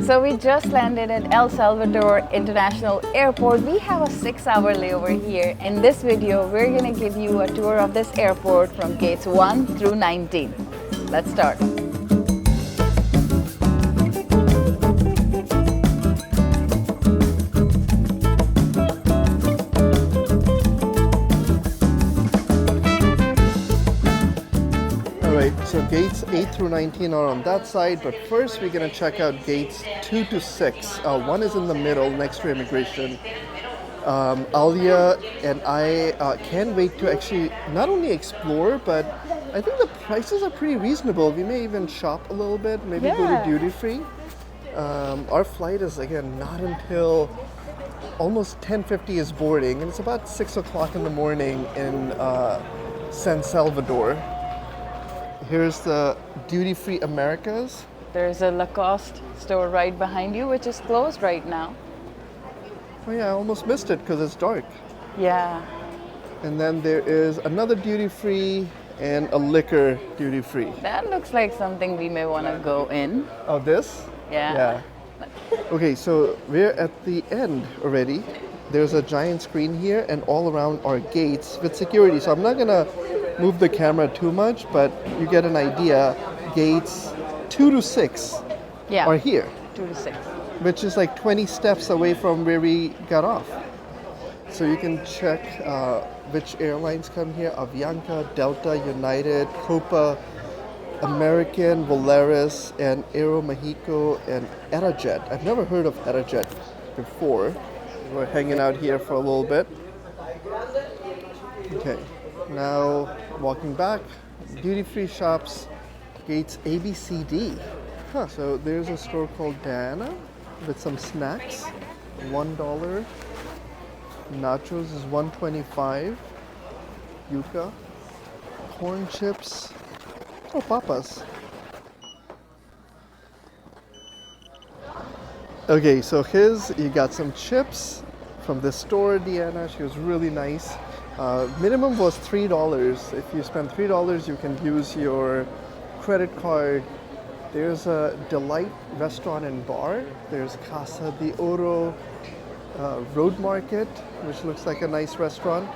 So we just landed at El Salvador International Airport. We have a 6-hour layover here. In this video, we're gonna give you a tour of this airport from gates 1 through 19. Let's start. So gates 8 through 19 are on that side, but first we're going to check out gates 2 to 6. One is in the middle next to immigration. Alia and I can't wait to actually not only explore, but I think the prices are pretty reasonable. We may even shop a little bit, maybe go to duty free. Our flight is again not until almost 10:50 is boarding, and it's about 6 o'clock in the morning in San Salvador. Here's the duty-free Americas. There's a Lacoste store right behind you, which is closed right now. Oh yeah, I almost missed it because it's dark. Yeah. And then there is another duty-free and a liquor duty-free. That looks like something we may want to go in. Oh, this? Yeah. Okay, so we're at the end already. There's a giant screen here, and all around are gates with security. So I'm not gonna move the camera too much, but you get an idea. Gates 2 to 6 are here. 2 to 6. Which is like 20 steps away from where we got off. So you can check which airlines come here. Avianca, Delta, United, Copa, American, Volaris, and Aero Mexico, and Aerojet. I've never heard of Aerojet before. We're hanging out here for a little bit. Okay. Now, walking back, duty-free shops, gates A, B, C, D. So there's a store called Diana with some snacks, $1. Nachos is $1.25. Yuca. Corn chips. Oh, papas. Okay, so you got some chips from this store, Diana. She was really nice. Minimum was $3. If you spend $3, you can use your credit card. There's a Delight restaurant and bar. There's Casa de Oro Road Market, which looks like a nice restaurant.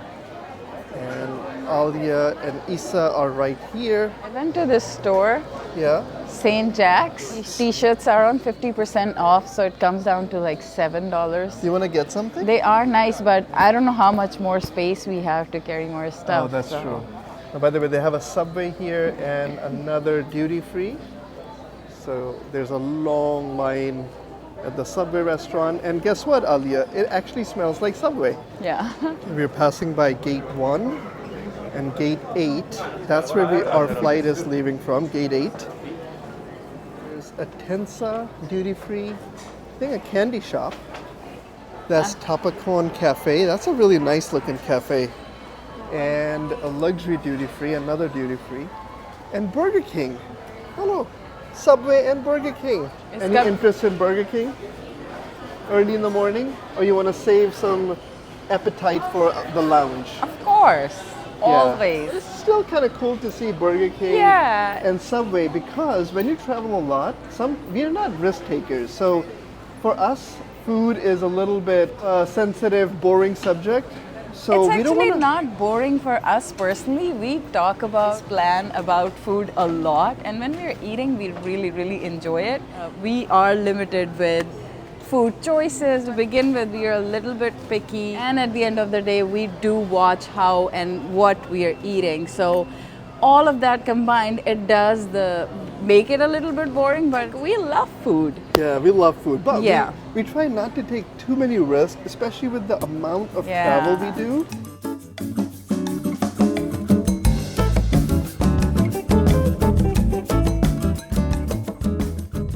And Alia and Isa are right here. I went to this store. Yeah. St. Jack's. T-shirts are on 50% off, so it comes down to like $7. You want to get something? They are nice, but I don't know how much more space we have to carry more stuff. Oh, that's true. Oh, by the way, they have a Subway here and another duty-free. So there's a long line at the Subway restaurant. And guess what, Alia? It actually smells like Subway. Yeah. We're passing by gate 1 and gate 8. That's where our flight is leaving from, gate 8. There's a Tensa duty-free, I think a candy shop. That's Tapacon Cafe. That's a really nice looking cafe. And a luxury duty-free, another duty-free. And Burger King. Hello. Subway and Burger King. Any interest in Burger King? Early in the morning? Or you want to save some appetite for the lounge? Of course. Always. It's still kind of cool to see Burger King and Subway, because when you travel a lot, we're not risk takers. So for us, food is a little bit sensitive, boring subject. So it's we don't actually not boring for us personally. We talk about, plan about food a lot, and when we're eating, we really, really enjoy it. We are limited with food choices. To begin with, we are a little bit picky, and at the end of the day, we do watch how and what we are eating. So all of that combined, it does make it a little bit boring, but we love food. Yeah, we love food, but we try not to take too many risks, especially with the amount of travel we do.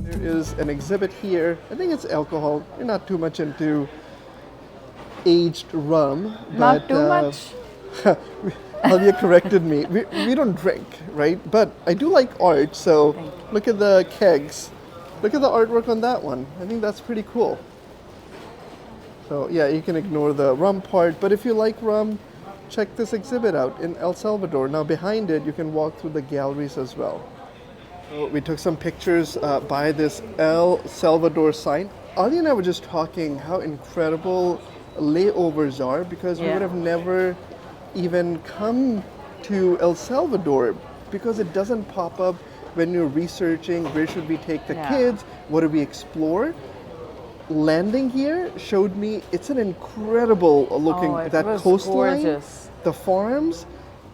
There is an exhibit here. I think it's alcohol. We're not too much into aged rum. Not too much? Alia corrected me. We don't drink, right? But I do like art, so look at the kegs. Look at the artwork on that one. I think that's pretty cool. So yeah, you can ignore the rum part, but if you like rum, check this exhibit out in El Salvador. Now behind it, you can walk through the galleries as well. So we took some pictures by this El Salvador sign. Ali and I were just talking how incredible layovers are because we Yeah. would have never even come to El Salvador because it doesn't pop up when you're researching where should we take the Yeah. kids, what do we explore. Landing here showed me it's an incredible looking Oh, it that was coastline, gorgeous. the farms,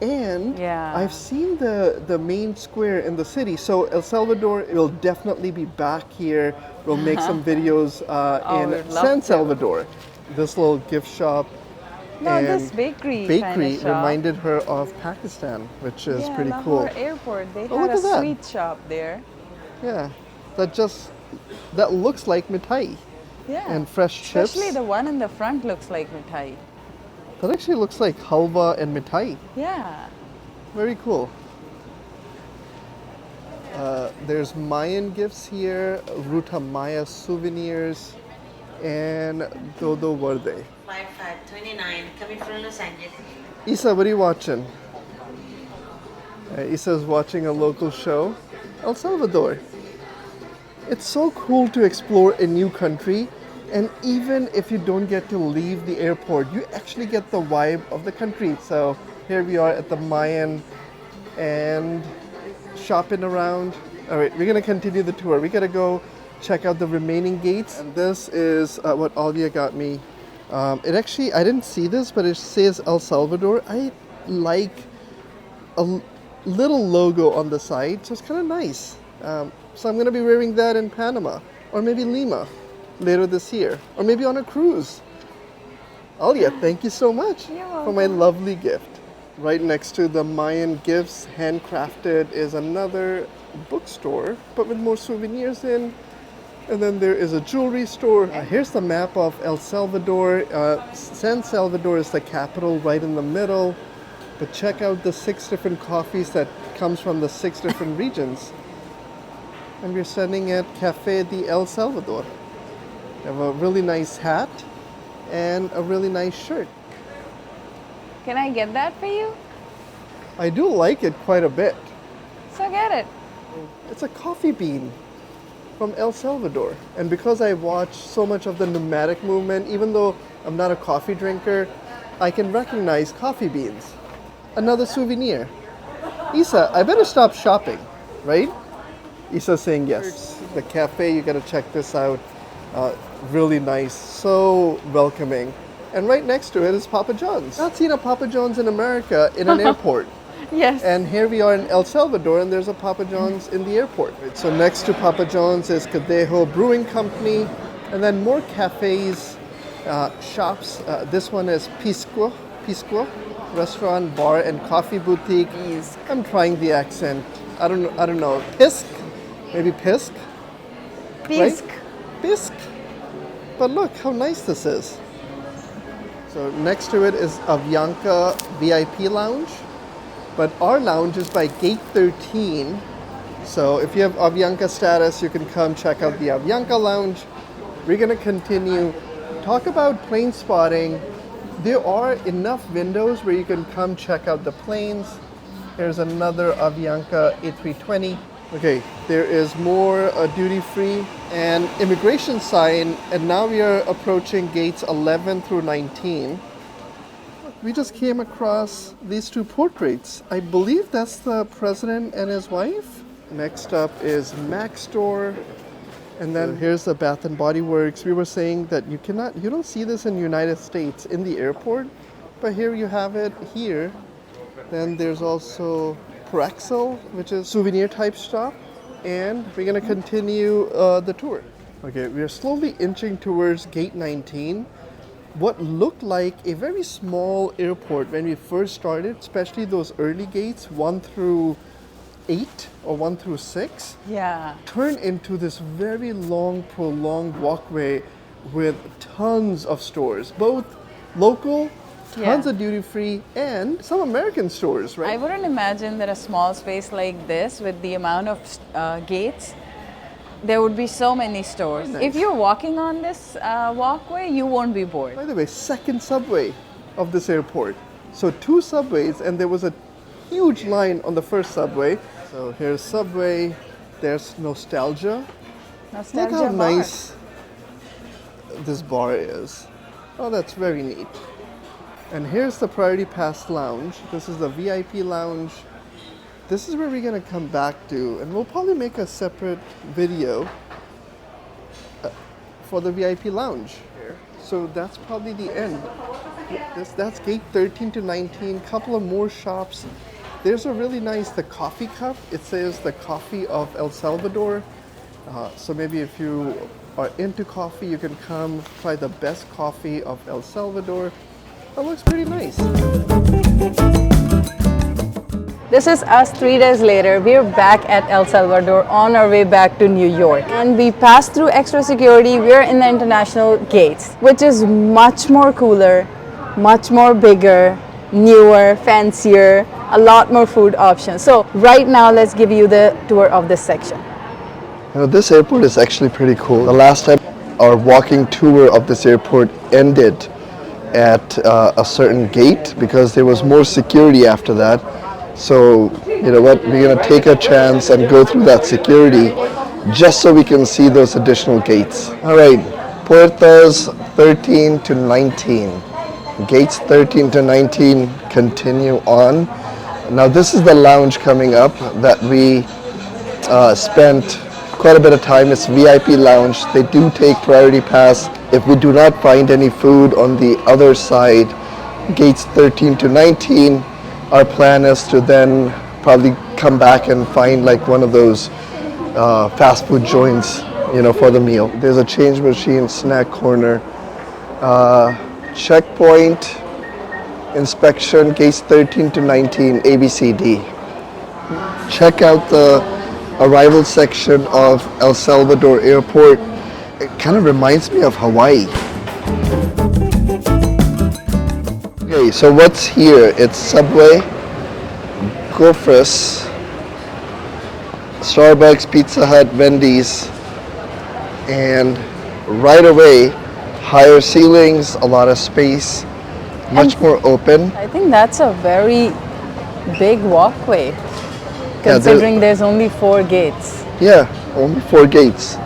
and Yeah. I've seen the main square in the city. So El Salvador will definitely be back here. We'll make some videos Oh, in we'd love San to. Salvador. This little gift shop. No, and this bakery bakery kinda shop. reminded her of Pakistan, which is Yeah, pretty Lahore cool. Airport. They Oh, had look a at that. sweet shop there. Yeah, that looks like mithai Yeah. and fresh chips. Especially the one in the front looks like mithai. That actually looks like halwa and mithai. Yeah. Very cool. There's Mayan gifts here, Ruta Maya souvenirs, and Dodo Verde. 5529 coming from Los Angeles. Isa, what are you watching? Isa's watching a local show. El Salvador. It's so cool to explore a new country, and even if you don't get to leave the airport, you actually get the vibe of the country. So here we are at the Mayan and shopping around. All right, we're gonna continue the tour. We gotta go check out the remaining gates. And this is what Alia got me. It actually, I didn't see this, but it says El Salvador. I like a little logo on the side, so it's kind of nice. So I'm gonna be wearing that in Panama, or maybe Lima later this year, or maybe on a cruise. Alia, thank you so much You're for my lovely gift. Right next to the Mayan gifts, handcrafted, is another bookstore, but with more souvenirs in. And then there is a jewelry store. Here's the map of El Salvador. San Salvador is the capital right in the middle. But check out the 6 different coffees that comes from the 6 different regions. And we're standing at Cafe de El Salvador. They have a really nice hat and a really nice shirt. Can I get that for you? I do like it quite a bit. So get it. It's a coffee bean from El Salvador. And because I watch so much of the nomadic movement, even though I'm not a coffee drinker, I can recognize coffee beans. Another souvenir. Isa, I better stop shopping, right? Isa's saying yes. The cafe, you gotta check this out. Really nice, so welcoming. And right next to it is Papa John's. Not seen a Papa John's in America in an airport. Yes. And here we are in El Salvador, and there's a Papa John's in the airport. So next to Papa John's is Cadejo Brewing Company, and then more cafes, shops. This one is Pisco Restaurant, Bar, and Coffee Boutique. I'm trying the accent. I don't know. Pisk? Maybe Pisk? Pisk. Right? Pisk. But look how nice this is. So next to it is Avianca VIP Lounge. But our lounge is by gate 13. So if you have Avianca status, you can come check out the Avianca Lounge. We're going to continue. Talk about plane spotting. There are enough windows where you can come check out the planes. Here's another Avianca A320. Okay, there is more duty-free and immigration sign, and now we are approaching gates 11 through 19. We just came across these 2 portraits. I believe that's the president and his wife. Next up is Mac Store. And then here's the Bath and Body Works. We were saying that you don't see this in the United States in the airport, but here you have it here. Then there's also Praxel, which is souvenir type shop. And we're gonna continue the tour. Okay, we are slowly inching towards gate 19. What looked like a very small airport when we first started, especially those early gates, 1 through 8 or 1 through 6, Yeah. turned into this very long, prolonged walkway with tons of stores, both local, tons Yeah. of duty-free, and some American stores, I right? wouldn't imagine that a small space like this, with the amount of gates, there would be so many stores. Nice. If you're walking on this walkway, you won't be bored. By the way, second subway of this airport. So 2 subways, and there was a huge line on the first subway. So here's Subway, There's nostalgia. Nostalgia Look how bar. nice this bar is. Oh, that's very neat. And here's the Priority Pass Lounge. This is the VIP lounge. This is where we're gonna come back to, and we'll probably make a separate video for the VIP lounge. So that's probably the end. That's gate 13 to 19. Couple of more shops. There's a really nice, the coffee cup. It says the coffee of El Salvador. So maybe if you are into coffee, you can come try the best coffee of El Salvador. That looks pretty nice. This is us 3 days later. We're back at El Salvador on our way back to New York. And we passed through extra security. We're in the international gates, which is much more cooler, much more bigger, newer, fancier, a lot more food options. So right now, let's give you the tour of this section. You know, this airport is actually pretty cool. The last time our walking tour of this airport ended at a certain gate because there was more security after that. So, you know what, we're gonna take a chance and go through that security just so we can see those additional gates. All right, Puertas 13 to 19. Gates 13 to 19 continue on. Now this is the lounge coming up that we spent quite a bit of time. It's VIP lounge. They do take priority pass. If we do not find any food on the other side, gates 13 to 19, our plan is to then probably come back and find like one of those fast food joints, you know, for the meal. There's a change machine, snack corner, checkpoint, inspection, gates 13 to 19, ABCD. Check out the arrival section of El Salvador Airport. It kind of reminds me of Hawaii. Okay, so what's here? It's Subway, Gofres, Starbucks, Pizza Hut, Wendy's, and right away, higher ceilings, a lot of space, much more open. I think that's a very big walkway, considering there's only 4 gates. Yeah, only 4 gates,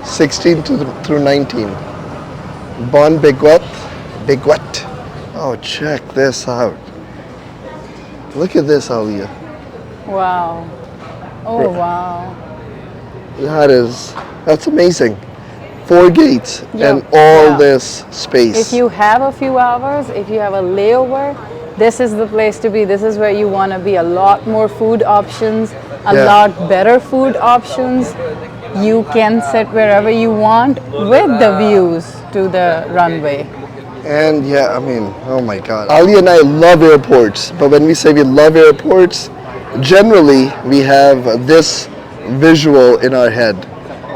16 through 19. Bon Biguet. Oh, check this out. Look at this, Alia. Wow. Oh, wow. That's amazing. 4 gates and all this space. If you have a few hours, if you have a layover, this is the place to be. This is where you want to be. A lot more food options, a lot better food options. You can sit wherever you want with the views to the runway. And yeah, I mean, oh my God. Ali and I love airports, but when we say we love airports, generally we have this visual in our head.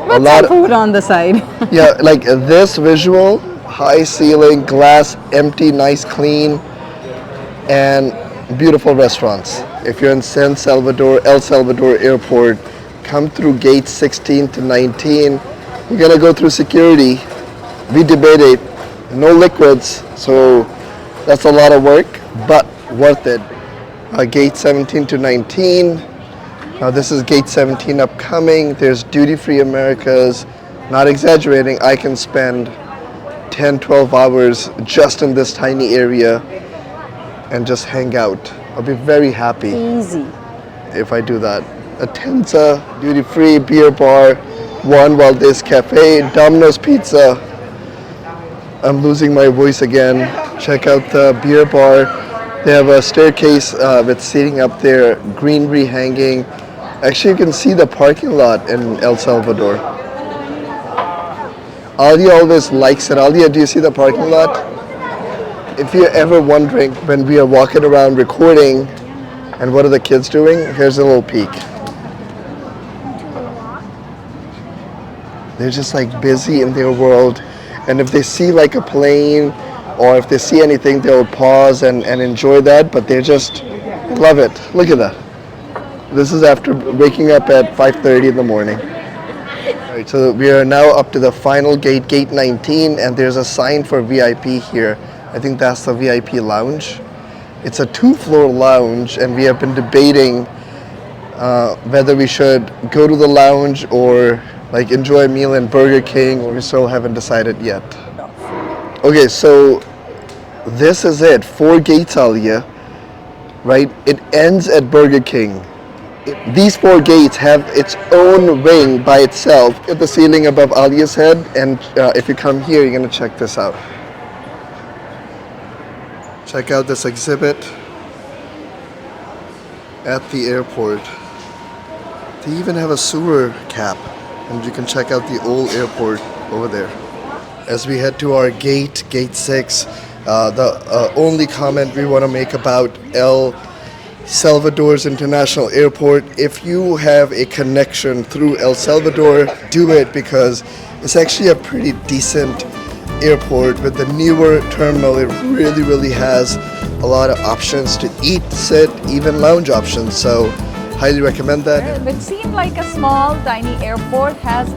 With some food on the side. Yeah, like this visual, high ceiling, glass, empty, nice, clean, and beautiful restaurants. If you're in San Salvador, El Salvador Airport, come through gates 16 to 19. You're gonna go through security. We debated, no liquids, so that's a lot of work, but worth it. Gate 17 to 19. Now this is gate 17 upcoming. There's duty-free Americas. Not exaggerating, I can spend 10, 12 hours just in this tiny area and just hang out. I'll be very happy. Easy. If I do that. Atenza, duty-free, beer bar, Juan Valdez Cafe, Domino's Pizza. I'm losing my voice again. Check out the beer bar. They have a staircase with seating up there, greenery hanging. Actually, you can see the parking lot in El Salvador. Alia always likes it. Alia, do you see the parking lot? If you're ever wondering when we are walking around recording and what are the kids doing, here's a little peek. They're just like busy in their world. And if they see like a plane or if they see anything, they'll pause and enjoy that, but they just love it. Look at that. This is after waking up at 5:30 in the morning. All right, so we are now up to the final gate, gate 19, and there's a sign for VIP here. I think that's the VIP lounge. It's a 2-floor lounge, and we have been debating whether we should go to the lounge or like enjoy a meal in Burger King. We still haven't decided yet. Okay, so this is it. 4 gates, Alia. Right? It ends at Burger King. These 4 gates have its own ring by itself at the ceiling above Alia's head. And if you come here, you're gonna check this out. Check out this exhibit at the airport. They even have a sewer cap, and you can check out the old airport over there. As we head to our gate 6, the only comment we want to make about Salvador's International Airport, if you have a connection through El Salvador, do it, because it's actually a pretty decent airport. With the newer terminal, it really has a lot of options to eat, sit, even lounge options, so highly recommend that. It seemed like a small, tiny airport has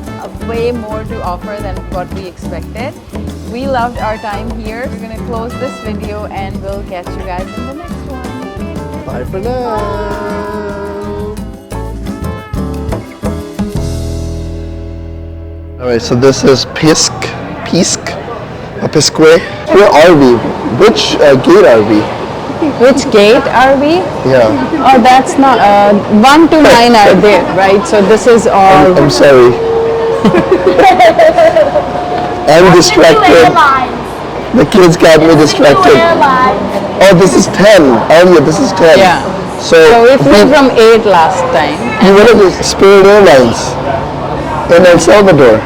way more to offer than what we expected. We loved our time here. We're going to close this video and we'll catch you guys in the next one. Bye for now. Alright, so this is Pisque. Where are we? Which gate are we? Which gate are we? Yeah. Oh, that's not, 1 to 9 are there, right? So this is all. I'm sorry. I'm distracted. The kids got me distracted. Oh, this is 10. Oh yeah, this is 10. Yeah. So we flew from 8 last time. You went to Spirit Airlines in El Salvador.